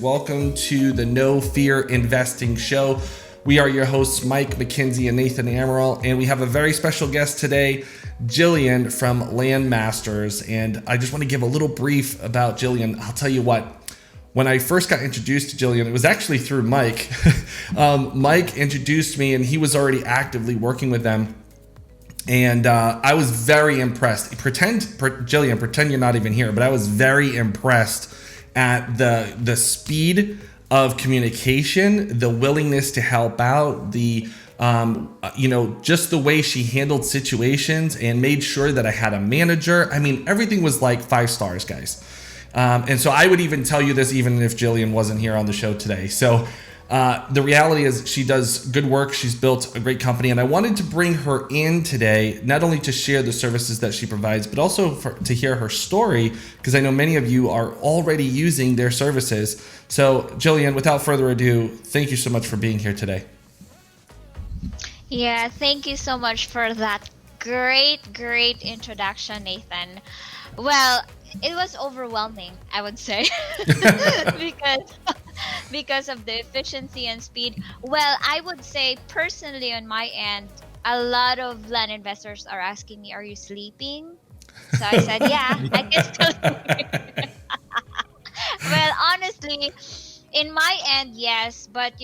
Welcome to the No Fear Investing Show. We are your hosts, Mike McKinsey and Nathan Amaral, and we have a very special guest today, Jillian from Land Masters. And I just want to give a little brief about Jillian. I'll tell you what, when I first got introduced to Jillian, it was actually through Mike. Mike introduced me, and he was already actively working with them. And I was very impressed. Jillian, pretend you're not even here, but I was very impressed at the speed of communication, the willingness to help out, the just the way she handled situations and made sure that I had a manager. I mean, everything was like 5 stars, guys. And so I would even tell you this even if Jillian wasn't here on the show today. So the reality is she does good work. She's built a great company, and I wanted to bring her in today, not only to share the services that she provides, but also to hear her story, because I know many of you are already using their services. So Jillian, without further ado, thank you so much for being here today. Yeah, thank you so much for that great introduction, Nathan. Well, it was overwhelming, I would say, because of the efficiency and speed. Well, I would say personally on my end, a lot of land investors are asking me, "Are you sleeping?" So I said, "Yeah, I can still sleep." Well, honestly, in my end, yes, but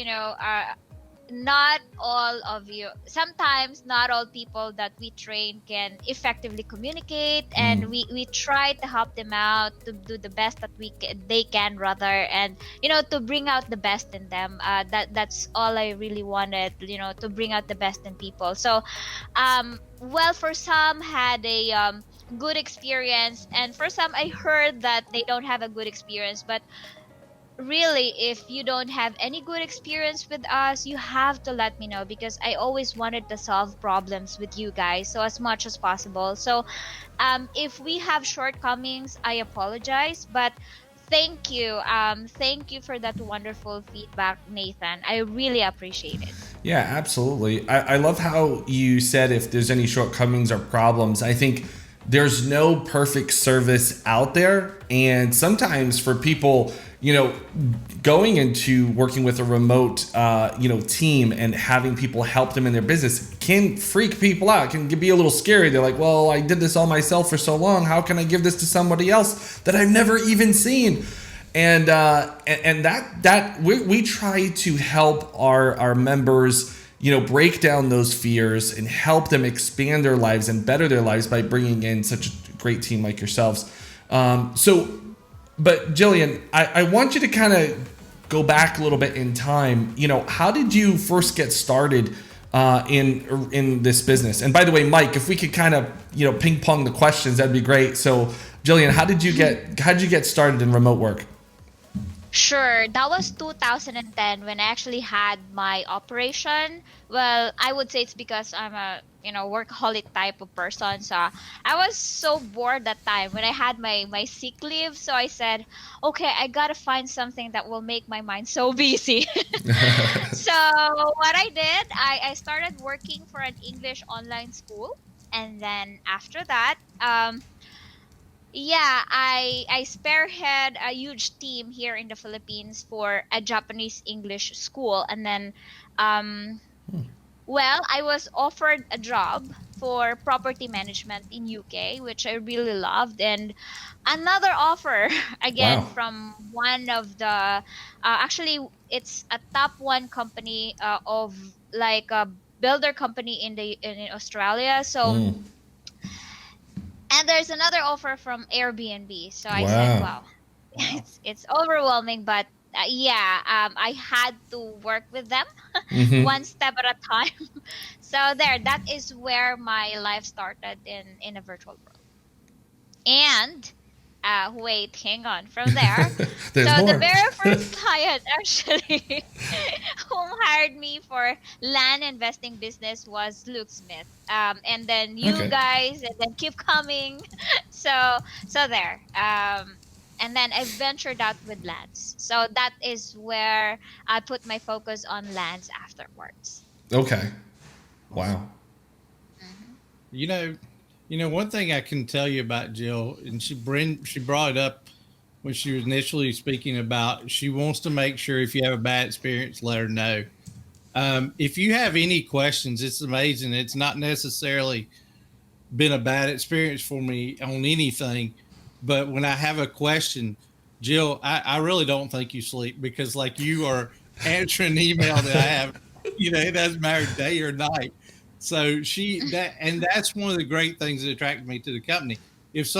not all of you, sometimes not all people that we train can effectively communicate, and we try to help them out to do the best that they can, rather, and to bring out the best in them. That's all I really wanted, to bring out the best in people. So well, for some had a good experience, and for some I heard that they don't have a good experience. But really, if you don't have any good experience with us, you have to let me know, because I always wanted to solve problems with you guys, so as much as possible. So if we have shortcomings, I apologize, but thank you for that wonderful feedback, Nathan. I really appreciate it. Yeah, absolutely. I love how you said if there's any shortcomings or problems. I think there's no perfect service out there. And sometimes for people, going into working with a remote, team and having people help them in their business can freak people out, can be a little scary. They're like, well, I did this all myself for so long. How can I give this to somebody else that I've never even seen? And that we try to help our members, break down those fears and help them expand their lives and better their lives by bringing in such a great team like yourselves. But Jillian, I want you to kind of go back a little bit in time. How did you first get started in this business? And by the way, Mike, if we could kind of ping pong the questions, that'd be great. So Jillian, how did you get started in remote work? Sure, that was 2010 when I actually had my operation. Well, I would say it's because I'm a workaholic type of person. So I was so bored that time when I had my sick leave. So I said, okay, I gotta find something that will make my mind so busy. So what I did, I started working for an English online school, and then after that, yeah, I spearhead a huge team here in the Philippines for a Japanese English school. And then well, I was offered a job for property management in UK, which I really loved, and another offer again Wow. from one of the actually it's a top one company of like a builder company in Australia. So and there's another offer from Airbnb. So I said, Wow. wow, it's overwhelming, but yeah, I had to work with them one step at a time. So that is where my life started in a virtual world. And wait, hang on. From there, There's so the more. very first client actually whom hired me for land investing business was Luke Smith. And then you Okay. guys, and then keep coming. So there. And then I ventured out with lands. So that is where I put my focus on lands afterwards. Okay. Wow. Hmm. You know, one thing I can tell you about Jill, and she brought it up when she was initially speaking about she wants to make sure if you have a bad experience, let her know. If you have any questions, it's amazing. It's not necessarily been a bad experience for me on anything, but when I have a question, Jill, I really don't think you sleep because like you are answering an email that I have, it doesn't matter day or night. So that's one of the great things that attracted me to the company. If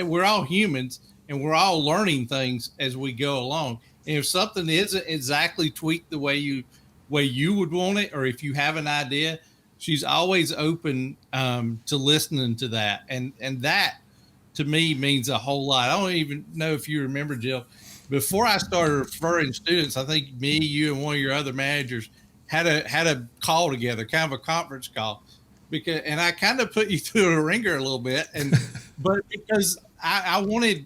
we're all humans and we're all learning things as we go along. And if something isn't exactly tweaked the way you would want it, or if you have an idea, she's always open to listening to that, and that to me means a whole lot. I don't even know if you remember, Jill, before I started referring students, I think me, you, and one of your other managers had a call together, kind of a conference call, and I kind of put you through a ringer a little bit, but because I wanted,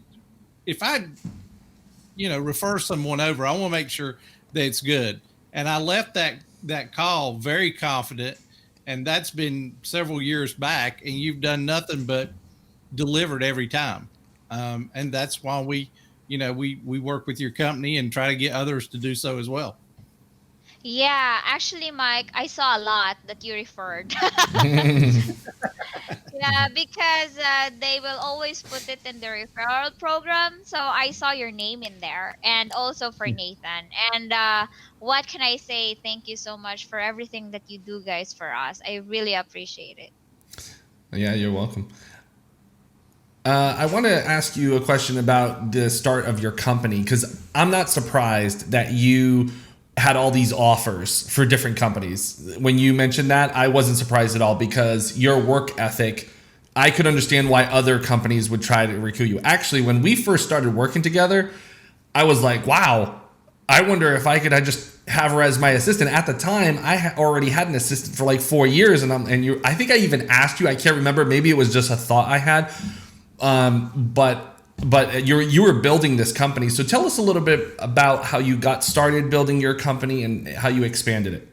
if I refer someone over, I want to make sure that it's good, and I left that call very confident, and that's been several years back, and you've done nothing but delivered every time. And that's why we work with your company and try to get others to do so as well. Yeah, actually, Mike, I saw a lot that you referred. Yeah, because they will always put it in the referral program. So I saw your name in there, and also for Nathan. And what can I say? Thank you so much for everything that you do, guys, for us. I really appreciate it. Yeah, you're welcome. I want to ask you a question about the start of your company, because I'm not surprised that you had all these offers for different companies. When you mentioned that, I wasn't surprised at all, because your work ethic, I could understand why other companies would try to recruit you. Actually, when we first started working together, I was like, wow, I wonder if I could just have her as my assistant. At the time, I already had an assistant for like 4 years, I think I even asked you. I can't remember. Maybe it was just a thought I had. But you were building this company. So tell us a little bit about how you got started building your company and how you expanded it.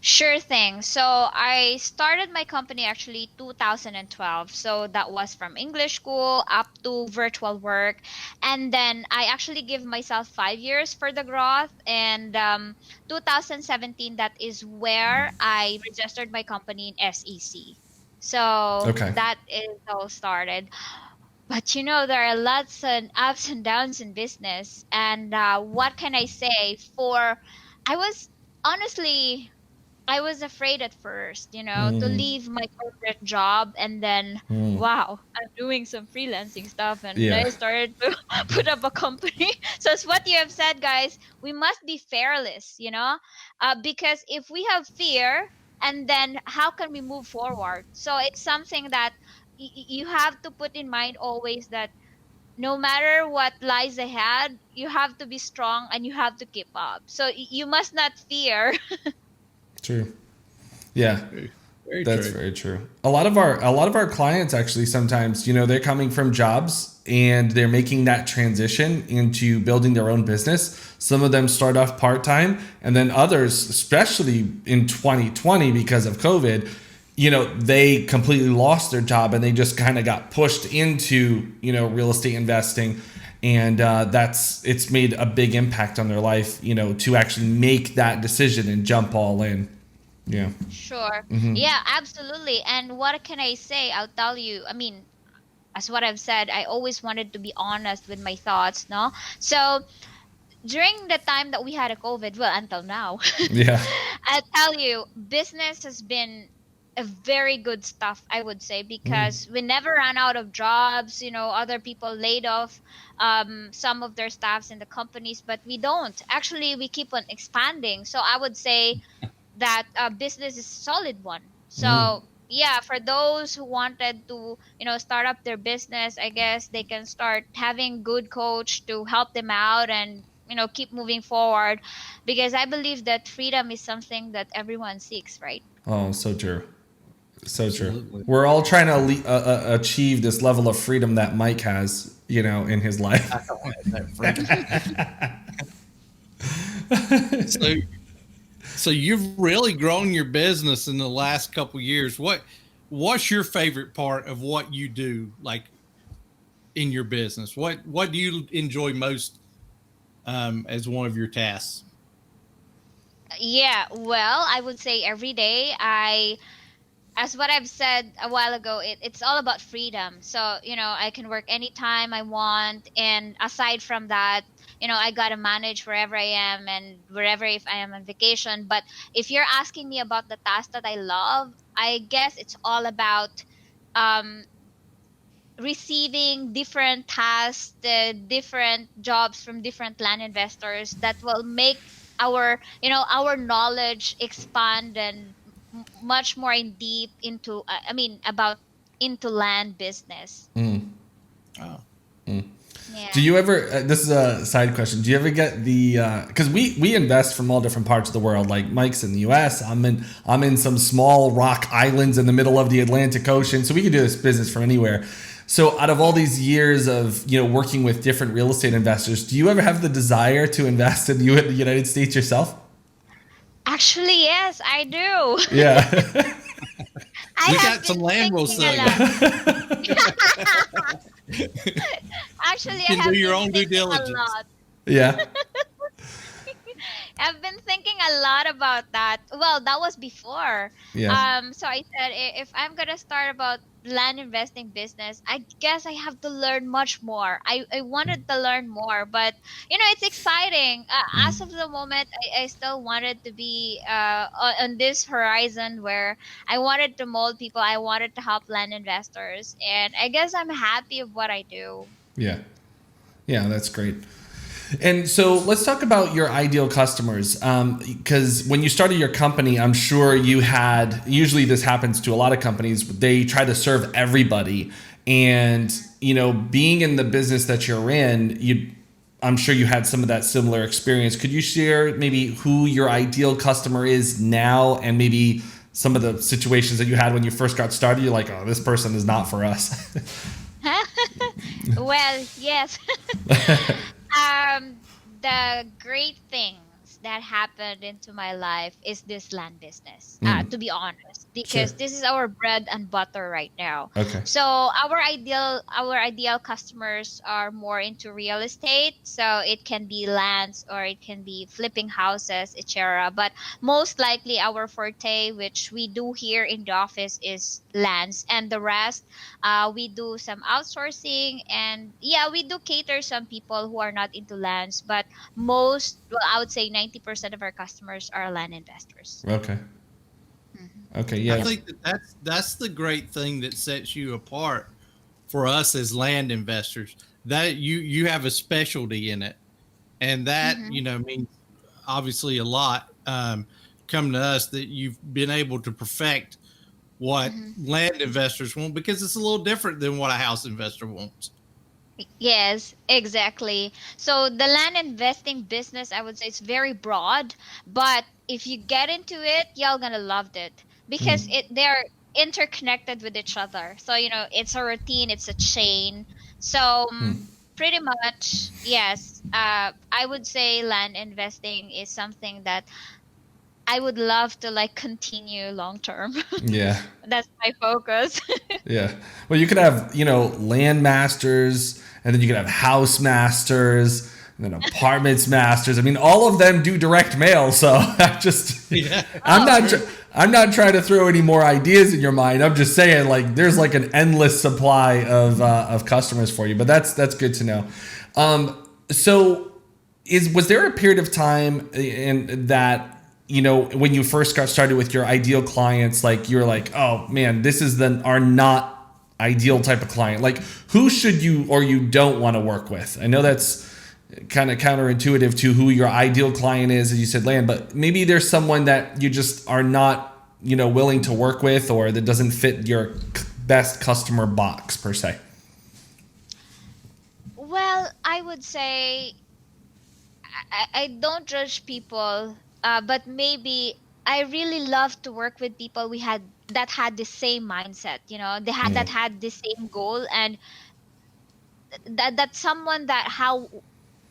Sure thing. So I started my company actually 2012. So that was from English school up to virtual work. And then I actually give myself 5 years for the growth. And 2017, that is where I registered my company in SEC. So Okay. that is how it started. But there are lots and ups and downs in business. And what can I say? I was honestly I was afraid at first, to Mm, leave my corporate job, and then, mm, wow, I'm doing some freelancing stuff, and yeah. I started to put up a company. So it's what you have said, guys. We must be fearless, because if we have fear, and then how can we move forward? So it's something that you have to put in mind always, that no matter what lies ahead, you have to be strong and you have to keep up. So you must not fear. True. Yeah. True. Very That's true. very true. A lot of our clients actually sometimes, they're coming from jobs and they're making that transition into building their own business. Some of them start off part-time, and then others, especially in 2020 because of COVID, they completely lost their job and they just kind of got pushed into, real estate investing. And it's made a big impact on their life, to actually make that decision and jump all in. Yeah. Sure. Hmm. Yeah, absolutely. And what can I say? I'll tell you. I mean, as what I've said, I always wanted to be honest with my thoughts, no? So during the time that we had a COVID, well, until now, Yeah. I'll tell you, business has been a very good stuff, I would say, Mm. because we never ran out of jobs. Other people laid off some of their staffs in the companies, but we don't. Actually, we keep on expanding. So I would say that business is a solid one. Mm. So yeah, for those who wanted to, start up their business, I guess they can start having good coach to help them out, and keep moving forward, because I believe that freedom is something that everyone seeks, right? Oh, so true. So true. Absolutely. We're all trying to achieve this level of freedom that Mike has, in his I life. don't have that freedom. So, so you've really grown your business in the last couple of years. What's your favorite part of what you do? Like, in your business? What do you enjoy most as one of your tasks? Yeah, well, I would say every day as what I've said a while ago, it's all about freedom. So, I can work anytime I want. And aside from that, I got to manage wherever I am and wherever if I am on vacation. But if you're asking me about the task that I love, I guess it's all about um, receiving different tasks, different jobs from different land investors that will make our knowledge expand and much more in deep into I mean about into land business. Mm. Oh, Do Yeah. you ever? This is a side question. Do you ever get the? Because we invest from all different parts of the world. Like Mike's in the U.S. I'm in some small rock islands in the middle of the Atlantic Ocean. So we can do this business from anywhere. So out of all these years of working with different real estate investors, do you ever have the desire to invest in the United States yourself? Actually, yes, I do. Yeah. I we have got some been land we'll thinking sell a you. lot. Actually, I You can do have your been own due thinking a diligence. lot. Yeah. I've been thinking a lot about that. Well, that was before. Yeah. So I said if I'm gonna start about land investing business, I guess I have to learn much more. I wanted to learn more, but it's exciting. As of the moment, I still wanted to be on this horizon where I wanted to mold people. I wanted to help land investors, and I guess I'm happy of what I do. Yeah. Yeah. That's great. And so let's talk about your ideal customers. Because when you started your company, I'm sure you had, usually this happens to a lot of companies, they try to serve everybody. And, being in the business that you're in, I'm sure you had some of that similar experience. Could you share maybe who your ideal customer is now and maybe some of the situations that you had when you first got started? You're like, oh, this person is not for us. Well, yes. The great things that happened into my life is this land business, to be honest, Sure. because this is our bread and butter right now. Okay. So our ideal customers are more into real estate. So it can be lands or it can be flipping houses, etc. But most likely our forte, which we do here in the office, is lands, and the rest we do some outsourcing, and yeah, we do cater some people who are not into lands, but well, I would say 90% of our customers are land investors. Okay. Hmm. Okay. I Yeah. think that's the great thing that sets you apart for us as land investors. That you have a specialty in it, and that Hmm. means obviously a lot. Come to us that you've been able to perfect what Hmm. land investors want because it's a little different than what a house investor wants. Yes, exactly. So the land investing business, I would say, it's very broad, but if you get into it, y'all gonna love it because they're interconnected with each other. So it's a routine, it's a chain. So pretty much, yes. I would say land investing is something that I would love to like continue long term. Yeah. That's my focus. Yeah. Well, you could have, land masters, and then you could have house masters, and then apartments masters. I mean, all of them do direct mail. So Yeah, I'm Oh. not, I'm not trying to throw any more ideas in your mind. I'm just saying, like, there's like an endless supply of customers for you. But that's good to know. So was there a period of time in that when you first got started with your ideal clients, like you're like, oh man, this is our not ideal type of client? Like, who should you or you don't want to work with? I know that's kind of counterintuitive to who your ideal client is, as you said, land, but maybe there's someone that you just are not willing to work with, or that doesn't fit your best customer box per se. Well, I would say I don't judge people, but maybe I really love to work with people we had that had the same mindset. That had the same goal, and that someone that how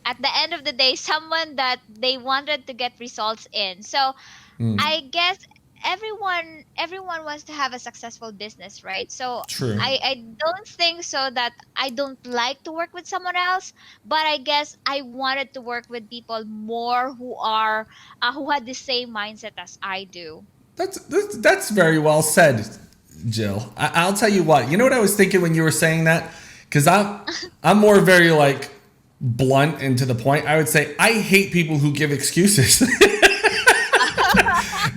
at the end of the day, someone that they wanted to get results in. So I guess everyone wants to have a successful business, right? So True. I don't think so that I don't like to work with someone else, but I guess I wanted to work with people more who had the same mindset as I do. That's very well said, Jill. I'll tell you what. You know what I was thinking when you were saying that? Because I'm more very like blunt and to the point. I would say I hate people who give excuses.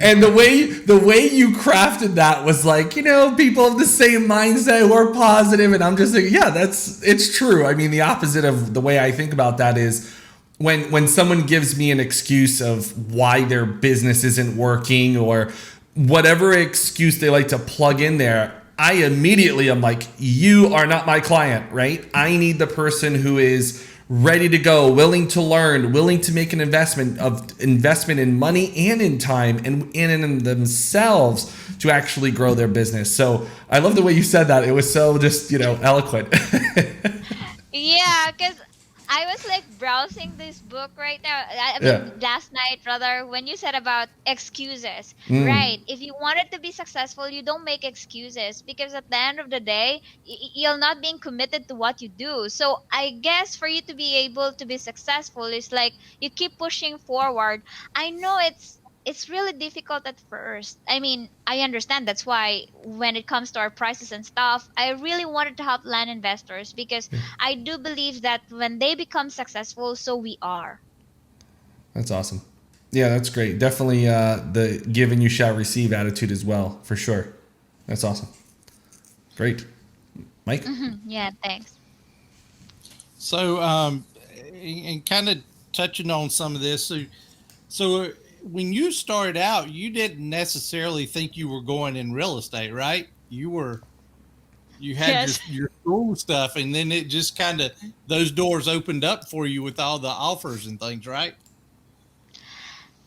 And the way you crafted that was like, people of the same mindset who are positive, and I'm just thinking, yeah, it's true. I mean, the opposite of the way I think about that is when someone gives me an excuse of why their business isn't working or whatever excuse they like to plug in there, I immediately am like, you are not my client, right? I need the person who is ready to go, willing to learn, willing to make an investment in money and in time and in themselves to actually grow their business. So I love the way you said that. It was so just, eloquent. Yeah, because I was like browsing this book right now. I Yeah. mean, last night rather, when you said about excuses, Mm. right? If you wanted to be successful, you don't make excuses because at the end of the day, you're not being committed to what you do. So I guess for you to be able to be successful is like you keep pushing forward. I know it's really difficult at first. I mean, I understand that's why when it comes to our prices and stuff, I really wanted to help land investors because I do believe that when they become successful, so we are. That's awesome. Yeah, that's great. Definitely the give and you shall receive attitude as well, for sure. That's awesome. Great. Mike? Yeah, thanks. So, and kind of touching on some of this, so when you started out, you didn't necessarily think you were going in real estate, right? You had Yes. your school stuff, and then it just kind of those doors opened up for you with all the offers and things, right?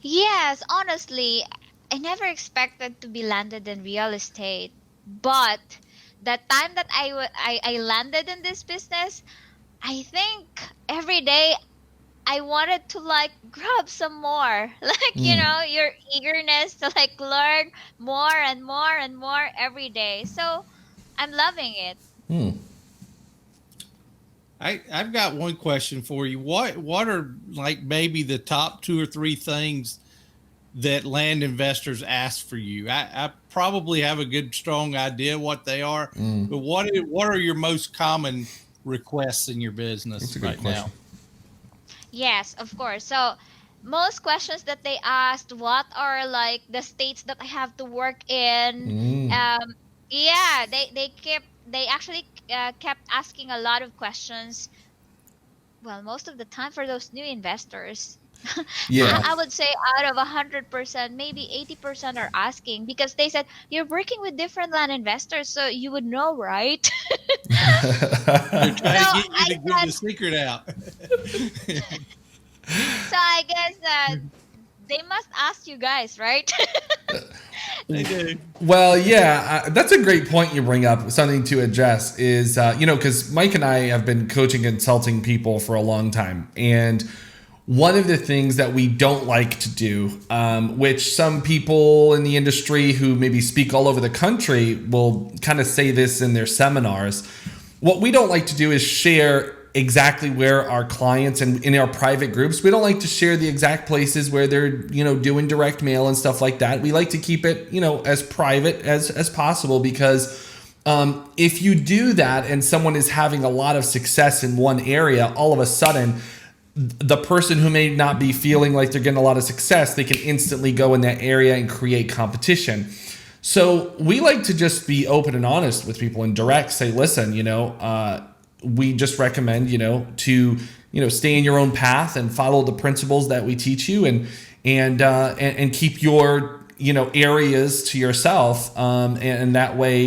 Yes, honestly, I never expected to be landed in real estate. But the time that I landed in this business, I think every day I wanted to like grab some more. Like, Mm. your eagerness to like learn more and more and more every day. So I'm loving it. Mm. I've got one question for you. What are like maybe the top two or three things that land investors ask for you? I probably have a good strong idea what they are, Mm. but what are your most common requests in your That's business a good right now? question. Yes, of course. So most questions that they asked, what are like the states that I have to work in? Mm. Yeah, they actually kept asking a lot of questions. Well, most of the time for those new investors. Yeah. I would say out of 100%, maybe 80% are asking because they said you're working with different land investors, so you would know, right? They're So trying to get you I to give got the secret out. so I guess they must ask you guys, right? They do. Well, yeah, that's a great point you bring up. Something to address is, because Mike and I have been coaching and consulting people for a long time. And one of the things that we don't like to do, which some people in the industry who maybe speak all over the country will kind of say this in their seminars. What we don't like to do is share exactly where our clients and in our private groups, we don't like to share the exact places where they're, doing direct mail and stuff like that. We like to keep it, as private as possible because if you do that and someone is having a lot of success in one area, all of a sudden, the person who may not be feeling like they're getting a lot of success, they can instantly go in that area and create competition. So we like to just be open and honest with people and direct, say, listen, we just recommend, to, stay in your own path and follow the principles that we teach you and keep your, areas to yourself. And that way,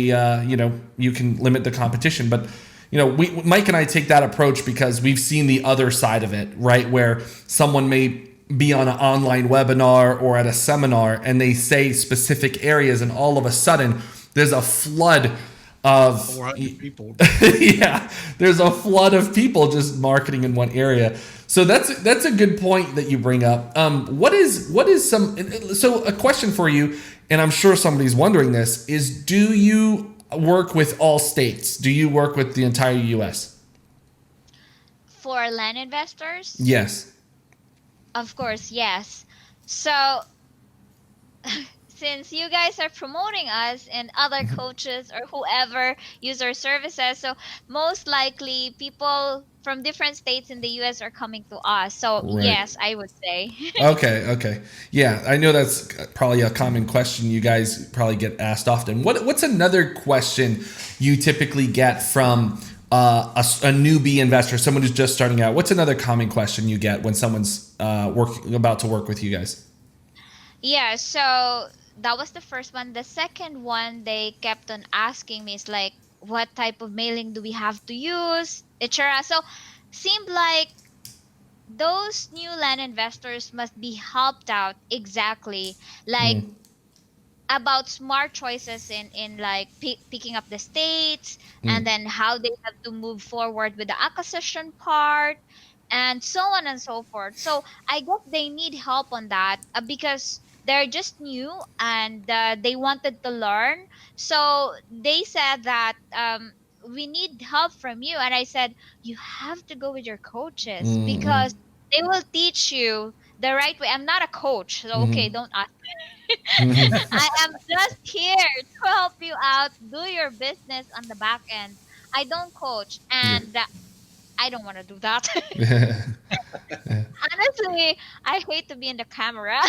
you can limit the competition. But, Mike and I take that approach because we've seen the other side of it, right? Where someone may be on an online webinar or at a seminar and they say specific areas and all of a sudden there's a flood of 400 people. yeah, there's a flood of people just marketing in one area. So that's a good point that you bring up. What is some, so a question for you, and I'm sure somebody's wondering this, is do you work with all states? Do you work with the entire US? For land investors, Yes. of course, yes. So since you guys are promoting us and other coaches or whoever use our services, so most likely people from different states in the US are coming to us. So Right. yes, I would say. Okay, okay. Yeah, I know that's probably a common question you guys probably get asked often. What's another question you typically get from a newbie investor, someone who's just starting out? What's another common question you get when someone's about to work with you guys? Yeah, so that was the first one. The second one they kept on asking me is like, what type of mailing do we have to use, etc. So seemed like those new land investors must be helped out exactly like Mm, about smart choices in like picking up the states, and mm, then how they have to move forward with the acquisition part, and so on and so forth. So I guess they need help on that, because they're just new, and they wanted to learn. So they said that we need help from you, and I said you have to go with your coaches mm, mm, because they will teach you the right way. I'm not a coach, so okay, mm, don't ask. mm, I am just here to help you out, do your business on the back end. I don't coach, yeah. and I don't want to do that. Yeah. Honestly, I hate to be in the camera.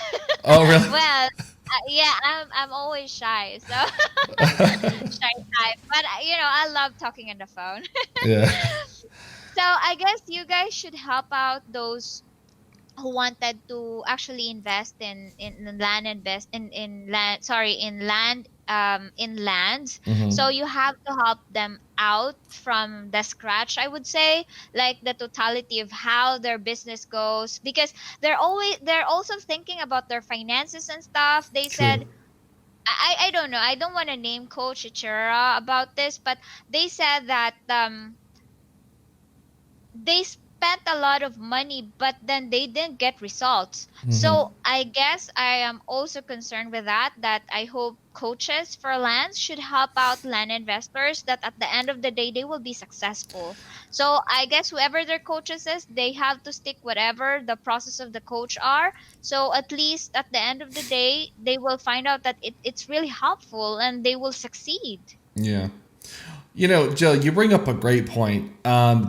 Oh, really? Well, yeah, I'm always shy, so shy type. But I love talking on the phone. Yeah. So I guess you guys should help out those who wanted to actually invest in land invest in land sorry in lands. So Hmm. you have to help them out from the scratch, I would say, like the totality of how their business goes, because they're also thinking about their finances and stuff. They said, True. I don't know, I don't want to name Coach Ichira about this, but they said that they spent a lot of money, but then they didn't get results. Hmm. So I guess I am also concerned with that I hope coaches for lands should help out land investors, that at the end of the day they will be successful. So I guess whoever their coaches is, they have to stick whatever the process of the coach are. So at least at the end of the day they will find out that it's really helpful and they will succeed. Yeah. Jill, you bring up a great point.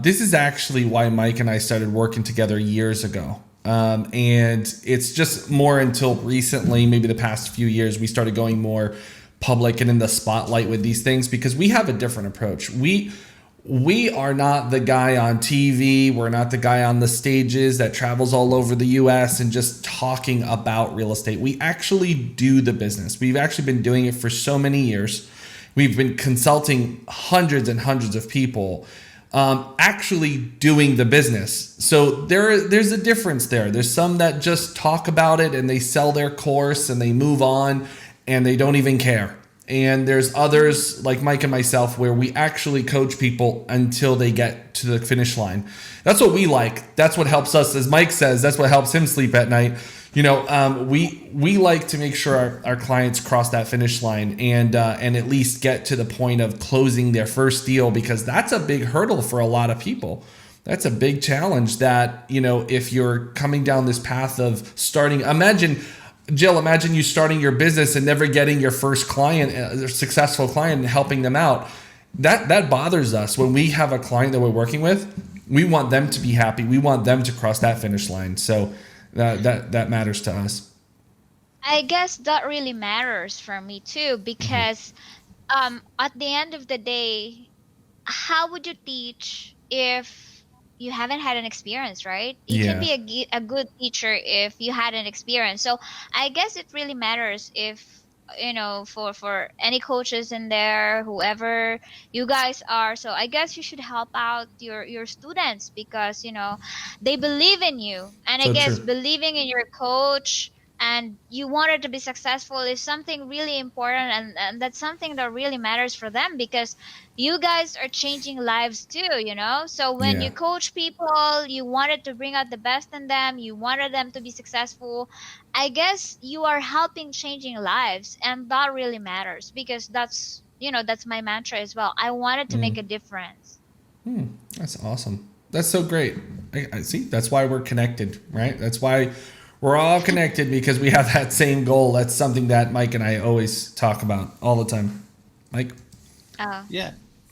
This is actually why Mike and I started working together years ago. And it's just more until recently, maybe the past few years, we started going more public and in the spotlight with these things because we have a different approach. We are not the guy on TV. We're not the guy on the stages that travels all over the US and just talking about real estate. We actually do the business. We've actually been doing it for so many years. We've been consulting hundreds and hundreds of people, actually doing the business. So there's a difference there. There's some that just talk about it and they sell their course and they move on and they don't even care. And there's others like Mike and myself where we actually coach people until they get to the finish line. That's what we like. That's what helps us. As Mike says, that's what helps him sleep at night. We like to make sure our clients cross that finish line and at least get to the point of closing their first deal, because that's a big hurdle for a lot of people. That's a big challenge that, if you're coming down this path of starting, Jill, imagine you starting your business and never getting your first client, a successful client, and helping them out. That bothers us. When we have a client that we're working with, we want them to be happy. We want them to cross that finish line. So that matters to us. I guess that really matters for me too, because at the end of the day, how would you teach if you haven't had an experience, right? You can Yeah, be a good teacher if you had an experience. So I guess it really matters if, for any coaches in there, whoever you guys are. So I guess you should help out your students because they believe in you, and I so guess true. believing in your coach and you wanted to be successful is something really important, and that's something that really matters for them, because you guys are changing lives too, you know. So when Yeah. you coach people, you wanted to bring out the best in them, you wanted them to be successful. I guess you are helping changing lives, and that really matters, because that's, you know, that's my mantra as well. I wanted to make a difference. That's awesome. That's so great. I see. That's why we're connected, right? That's why we're all connected, because we have that same goal. That's something that Mike and I always talk about all the time. Mike? Oh, Yeah.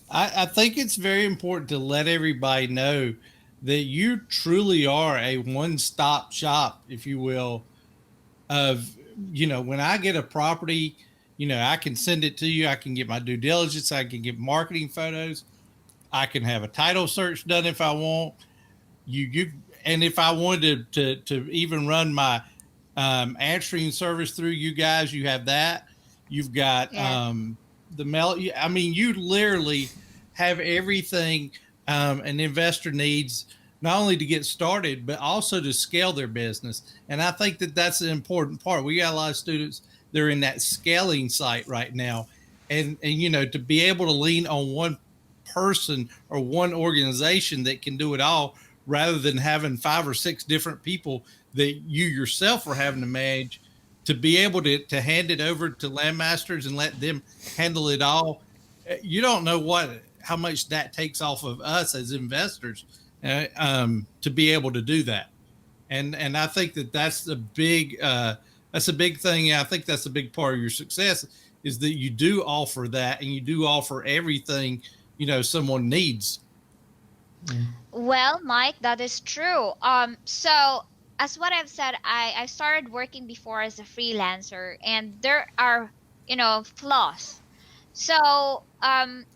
I think it's very important to let everybody know that you truly are a one stop shop, if you will, of, when I get a property, I can send it to you. I can get my due diligence. I can get marketing photos. I can have a title search done if I want. You and if I wanted to even run my answering service through you guys, you have that. You've got yeah. the mail. I mean, you literally have everything an investor needs, not only to get started but also to scale their business. And I think that that's an important part. We got a lot of students that are in that scaling site right now, and to be able to lean on one person or one organization that can do it all, rather than having 5 or 6 different people that you yourself are having to manage, to be able to hand it over to landmasters and let them handle it all. You don't know how much that takes off of us as investors, to be able to do that. And I think that that's a big thing. I think that's a big part of your success, is that you do offer that, and you do offer everything someone needs. Well, Mike, that is true. So as what I've said, I started working before as a freelancer, and there are, you know, flaws. So,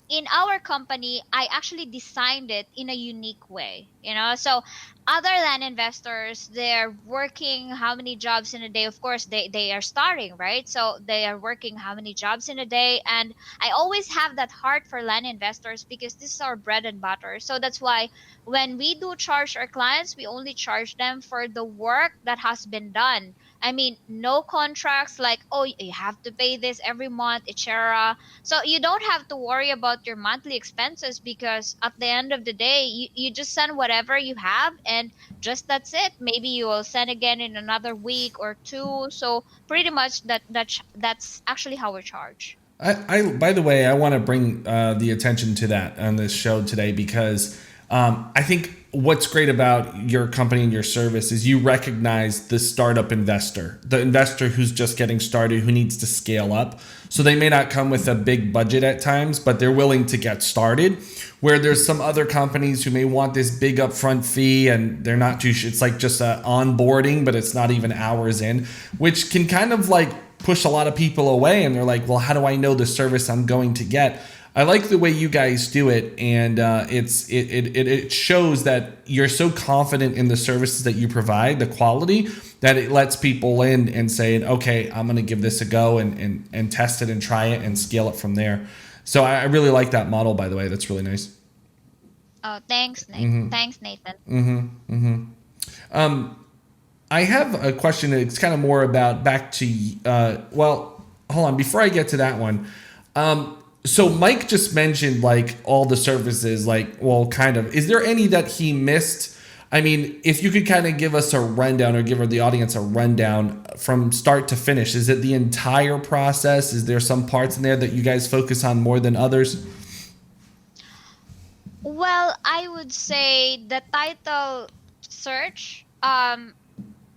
in our company, I actually designed it in a unique way, you know. So, other land investors, they're working how many jobs in a day? Of course, they are starting, right? So, they are working how many jobs in a day? And I always have that heart for land investors, because this is our bread and butter. So, that's why when we do charge our clients, we only charge them for the work that has been done. I mean, no contracts like, oh, you have to pay this every month, etc. So you don't have to worry about your monthly expenses, because at the end of the day, you just send whatever you have, and just that's it. Maybe you will send again in another week or two. So pretty much that's actually how we charge. By the way, I want to bring the attention to that on this show today, because I think what's great about your company and your service is you recognize the startup investor, the investor who's just getting started, who needs to scale up. So they may not come with a big budget at times, but they're willing to get started. Where there's some other companies who may want this big upfront fee, and they're not too. It's like just a onboarding, but it's not even hours in, which can kind of like push a lot of people away. And they're like, well, how do I know the service I'm going to get? I like the way you guys do it, and it shows that you're so confident in the services that you provide, the quality, that it lets people in and say, okay, I'm going to give this a go, and test it and try it and scale it from there. So I really like that model, by the way. That's really nice. Oh, thanks, Nathan. Thanks, Nathan. I have a question. It's kind of more about back to, well, hold on. Before I get to that one, so Mike just mentioned like all the services, like, well, kind of, is there any that he missed? I mean, if you could kind of give us a rundown, or give the audience a rundown from start to finish. Is it the entire process? Is there some parts in there that you guys focus on more than others? Well, I would say the title search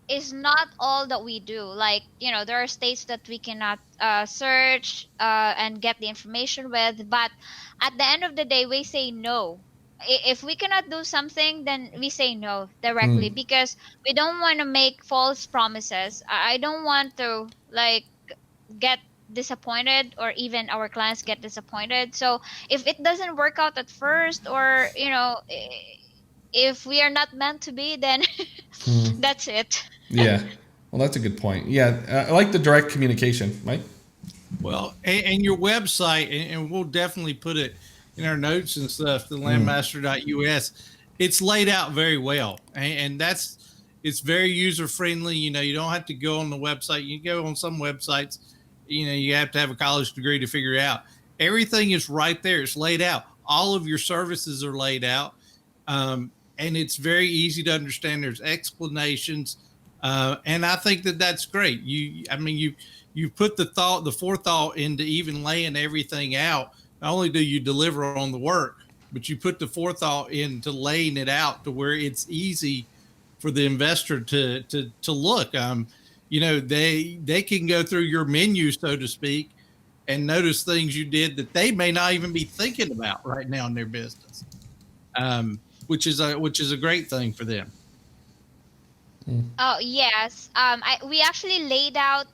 is not all that we do. Like, you know, there are states that we cannot search and get the information with, but at the end of the day, we say no. If we cannot do something, then we say no directly, because we don't want to make false promises. I don't want to like get disappointed, or even our clients get disappointed. So if it doesn't work out at first, or you know, if we are not meant to be, then that's it. Yeah. Well, that's a good point. Yeah. I like the direct communication, Mike. Well, and your website, and we'll definitely put it in our notes and stuff, the landmaster.us, it's laid out very well. And that's, It's very user friendly. You don't have to go on the website. You go on some websites, you have to have a college degree to figure it out. Everything is right there. It's laid out. All of your services are laid out. And it's very easy to understand. There's explanations. And I think that that's great. You put the forethought into even laying everything out. Not only do you deliver on the work, but you put the forethought into laying it out to where it's easy for the investor to look. They can go through your menu, so to speak, and notice things you did that they may not even be thinking about right now in their business, which is a great thing for them. Oh yes. We actually laid out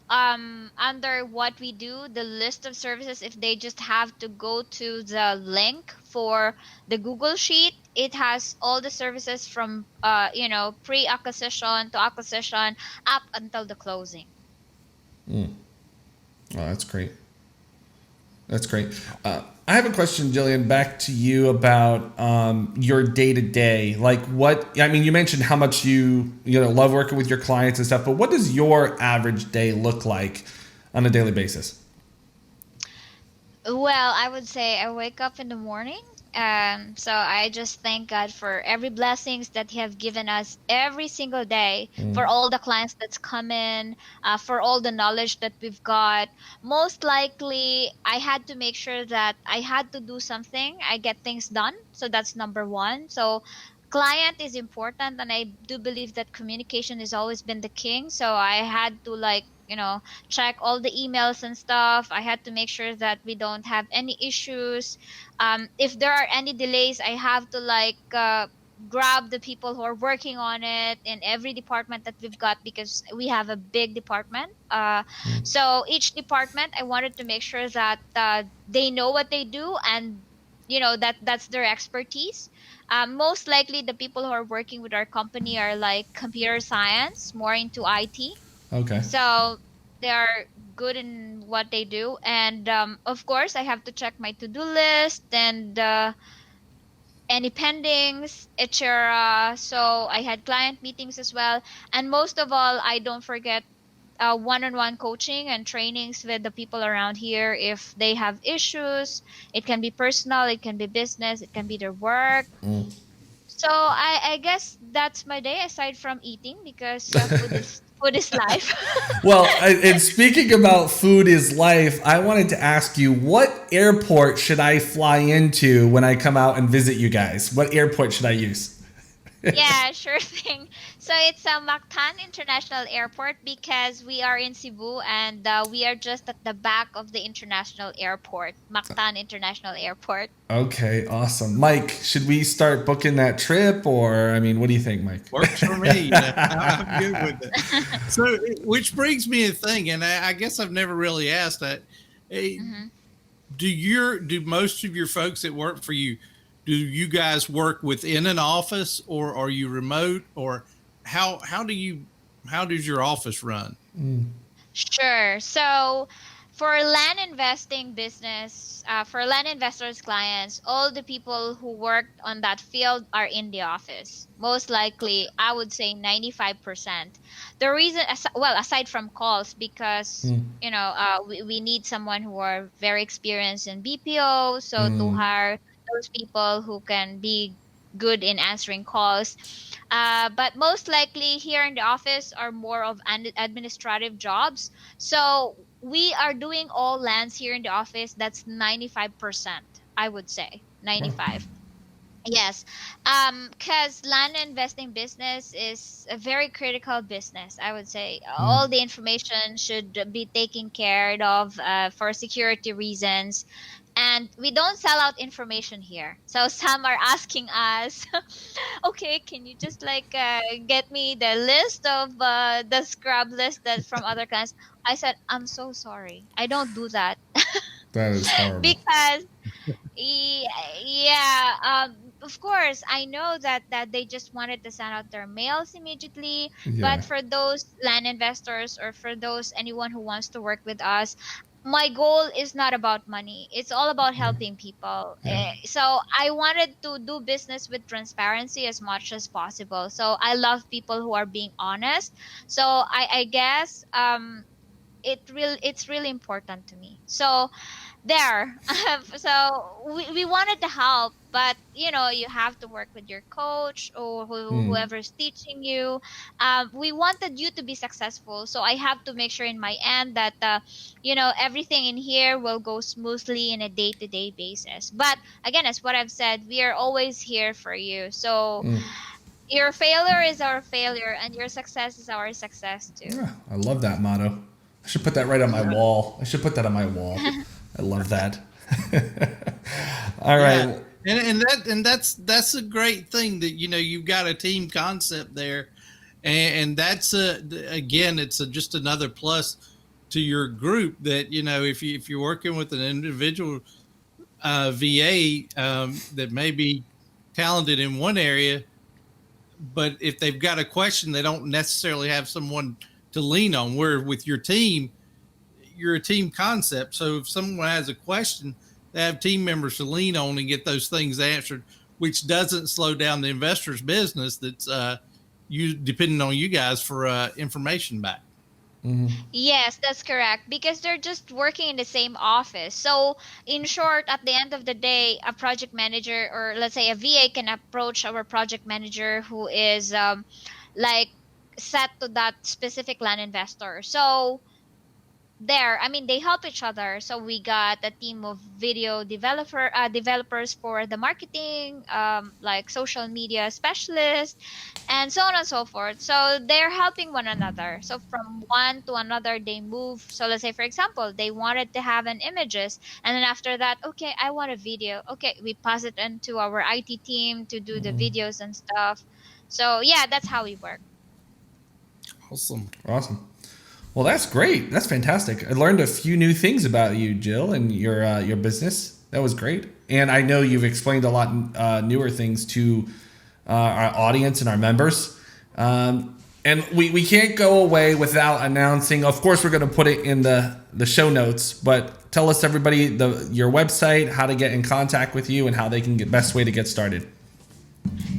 under what we do the list of services. If they just have to go to the link for the Google sheet, it has all the services from pre-acquisition to acquisition up until the closing. Oh, that's great. That's great. I have a question, Jillian, back to you about your day to day. Like, what? I mean, you mentioned how much you love working with your clients and stuff, but what does your average day look like on a daily basis? Well, I would say I wake up in the morning. So I just thank God for every blessings that He have given us every single day, for all the clients that's come in, for all the knowledge that we've got. Most likely, I had to make sure that I had to do something. I get things done. So that's number one. So client is important, and I do believe that communication has always been the king. So I had to check all the emails and stuff. I had to make sure that we don't have any issues. If there are any delays, I have to grab the people who are working on it in every department that we've got, because we have a big department. So each department, I wanted to make sure that they know what they do, and that's their expertise. Most likely, the people who are working with our company are like computer science, more into IT, Okay. so they are good in what they do. And of course, I have to check my to-do list and any pendings, etc. So I had client meetings as well. And most of all, I don't forget one-on-one coaching and trainings with the people around here. If they have issues, it can be personal, it can be business, it can be their work. So I guess that's my day aside from eating, because food is life. Well, and speaking about food is life, I wanted to ask you, what airport should I fly into when I come out and visit you guys? What airport should I use? Yeah, sure thing. So it's a Mactan International Airport, because we are in Cebu, and we are just at the back of the international airport, Mactan International Airport. Okay, awesome. Mike, should we start booking that trip, or I mean, what do you think, Mike? Works for me. I'm good with it. So, which brings me a thing, and I guess I've never really asked that. Hey, Hmm. do most of your folks that work for you, do you guys work within an office, or are you remote, or how does your office run? Sure. So for land investing business, for land investors clients, all the people who worked on that field are in the office. Most likely, I would say 95%. The reason, well, aside from calls, because we need someone who are very experienced in BPO, so to Mm, hire those people who can be good in answering calls. But most likely here in the office are more of administrative jobs. So we are doing all lands here in the office. That's 95%, I would say. wow. 95. Yes. Because land investing business is a very critical business, I would say. All the information should be taken care of for security reasons. And we don't sell out information here. So some are asking us, okay, can you just get me the list of the scrub list that from other clients? I said, I'm so sorry. I don't do that. That is horrible. Because yeah, of course, I know that they just wanted to send out their mails immediately. Yeah. But for those land investors, or for those anyone who wants to work with us, my goal is not about money. It's all about Mm. helping people. Yeah. So I wanted to do business with transparency as much as possible. So I love people who are being honest. So I guess it's really important to me. So there. So we wanted to help, but you have to work with your coach or Mm. whoever's teaching you. We wanted you to be successful, so I have to make sure in my end that everything in here will go smoothly in a day-to-day basis. But again, as what I've said, we are always here for you. So Mm. your failure is our failure and your success is our success too. Yeah, I love that motto. I should put that right on my Right. wall. I should put that on my wall. I love that. All Yeah, right. and that's a great thing that you've got a team concept there, and that's again it's just another plus to your group that if you're working with an individual VA that may be talented in one area, but if they've got a question, they don't necessarily have someone to lean on. Where with your team, you're a team concept. So if someone has a question, they have team members to lean on and get those things answered, which doesn't slow down the investor's business. That's you depending on you guys for information back. Mhm. Yes, that's correct. Because they're just working in the same office. So, in short, at the end of the day, a project manager or let's say a VA can approach our project manager who is like set to that specific land investor. So, I mean they help each other. So we got a team of video developers for the marketing, like social media specialists, and so on and so forth. So they're helping one another. So from one to another they move. So let's say for example they wanted to have an images, and then after that, okay, I want a video. Okay, we pass it into our IT team to do the videos and stuff. So yeah, that's how we work. Awesome. Awesome. Well, that's great. That's fantastic. I learned a few new things about you, Jill, and your business. That was great. And I know you've explained a lot newer things to our audience and our members. And we can't go away without announcing. Of course, we're going to put it in the show notes. But tell us, everybody, your website, how to get in contact with you, and how they can get best way to get started.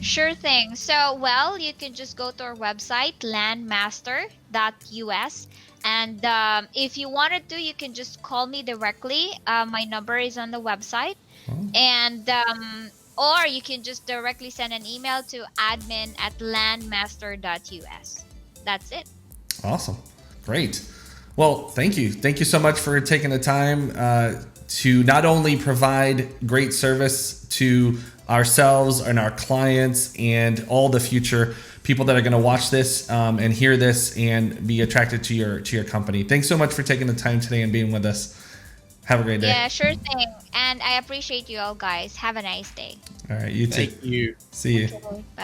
Sure thing. So, well, you can just go to our website, landmaster.us. And if you wanted to, you can just call me directly. My number is on the website. Oh, And, or you can just directly send an email to admin@landmaster.us. That's it. awesome. Great. Well, thank you. Thank you so much for taking the time to not only provide great service to ourselves and our clients and all the future people that are going to watch this and hear this and be attracted to your company. Thanks so much for taking the time today and being with us. Have a great day. Yeah, sure thing. And I appreciate you all guys. Have a nice day. All right, you too. Thank you. See you. Okay, bye.